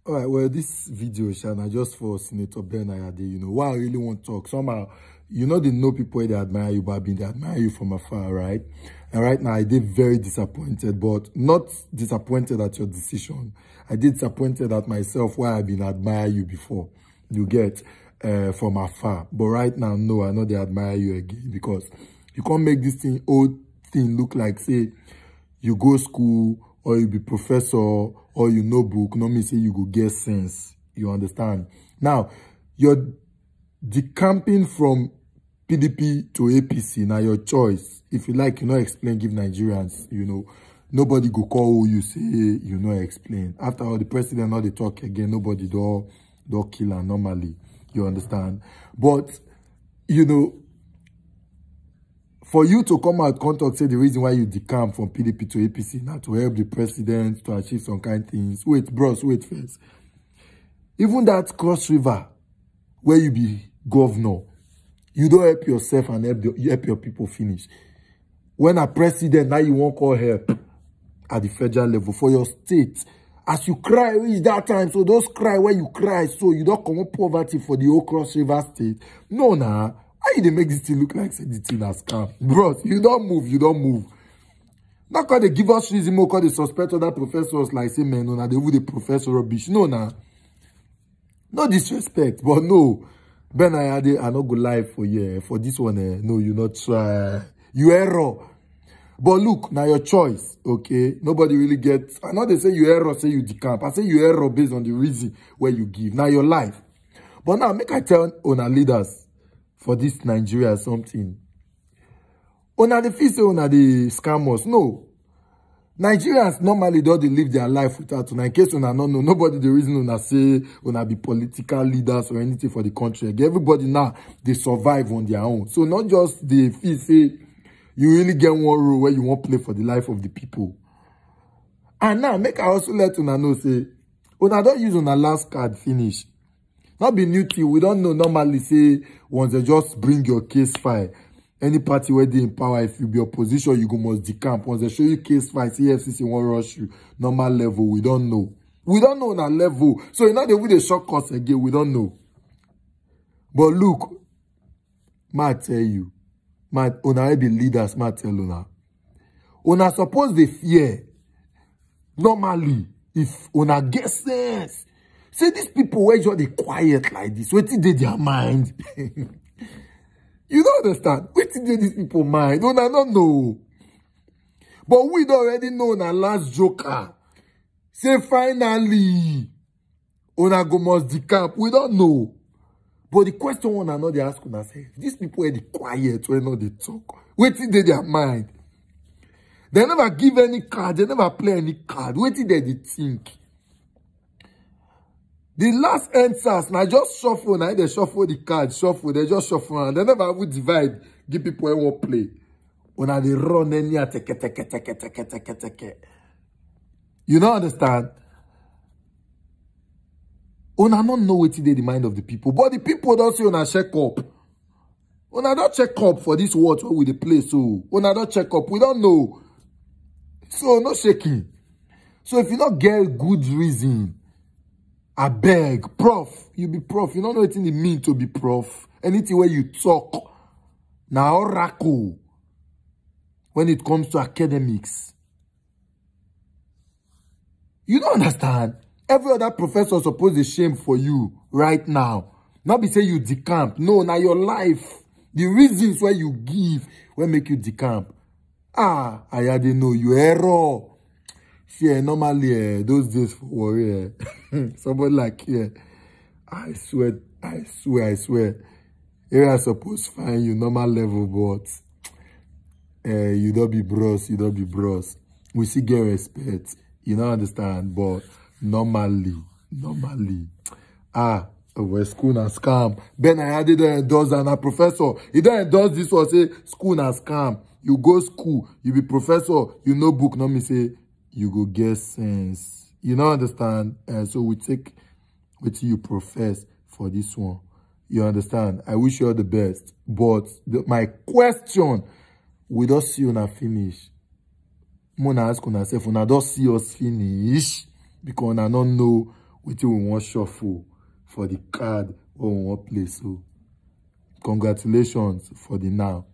All right, well, this video, Shana, just for Senator Ben Ayade, why I really want to talk. Somehow, they know people that admire you, but they admire you from afar, right? And right now, I did very disappointed, but not disappointed at your decision. I did disappointed at myself why I've been admire you before. You get from afar. But right now, no, I know they admire you again because you can't make this old thing look like, say, you go school or you be professor or you know book, no me say you go get sense. You understand? Now, you're decamping from PDP to APC. Now, your choice. If you like, explain, give Nigerians, nobody go call you, say, explain. After all, the president, not they talk again, nobody do kill her normally. You understand? But, for you to come out and talk, say the reason why you decamp from PDP to APC now to help the president to achieve some kind of things. Wait, bros, wait first. Even that Cross River, where you be governor, you don't help yourself and help your people finish. When a president, now you won't call help at the federal level for your state. As you cry, reach that time, so those cry where you cry, so you don't come up poverty for the whole Cross River state. No, nah. How they make this thing look like the thing has come? Bros, you don't move. Not because they give us reason more, because they suspect other professors like say, man, no, they would the professor rubbish. No, nah. No disrespect, but no. Ben Ayade, I not go live for you. For this one, no, you not try. You error. But look, now your choice, okay? Nobody really gets. I know they say you error, say you decamp. I say you error based on the reason where you give. Now your life. But now, make I tell on our leaders, for this Nigeria something. Una the feel say una the scammers. No. Nigerians normally don't live their life without una. In case una not know, nobody the reason una say una be political leaders or anything for the country. Everybody now, they survive on their own. So not just the feel say you really get one role where you won't play for the life of the people. And now, make I also let una know, say, una don't use una last card finish. Not be new to you. We don't know normally say once they just bring your case file. Any party where they in power, if you be opposition, you go must decamp. Once they show you case file, CFCC won't rush you. Normal level, we don't know. We don't know on a level. So now they will the shortcuts again, we don't know. But look, might tell you, una be leaders, might tell una. Una suppose they fear. Normally, if una get sense. Say these people where just they quiet like this, what did their mind? You don't understand. What did these people mind? No, I don't know. But we already know na last joker. Say finally, una go must decamp. We don't know. But the question one I know they ask una say, these people are the quiet when not they talk. What did their mind? They never give any card. They never play any card. What did they think? The last answers, now just shuffle, now they shuffle the card, shuffle, they just shuffle, and they never would divide, give people a one play. When they run any teke. You don't understand? Una don't know what they the mind of the people, but the people don't say una check up. Una don't check up for this watch where we they play, so una don't check up, we don't know. So no shaking. So if you not get good reason, I beg, prof, you be prof. You don't know what it mean to be prof. Anything where you talk, now oracle, when it comes to academics. You don't understand. Every other professor suppose a shame for you right now. Not be say you decamp. No, now your life. The reasons why you give will make you decamp. I didn't know you error. See, normally, those days for warrior, somebody like here, I swear, here I suppose find you normal level, but you don't be bros, We see get respect, you don't understand, but normally, well, school na scam. Ben Ayade don't endorse and a professor. He don't endorse this one, say, school na scam. You go school, you be professor, you know book, no me say, you go get sense. You don't understand? So we take what you profess for this one. You understand? I wish you all the best. But my question, we don't see una finish. Mona ask una self, una don't see us finish. Because una don't know wetin we wan shuffle for the card wey we wan play. So congratulations for the now.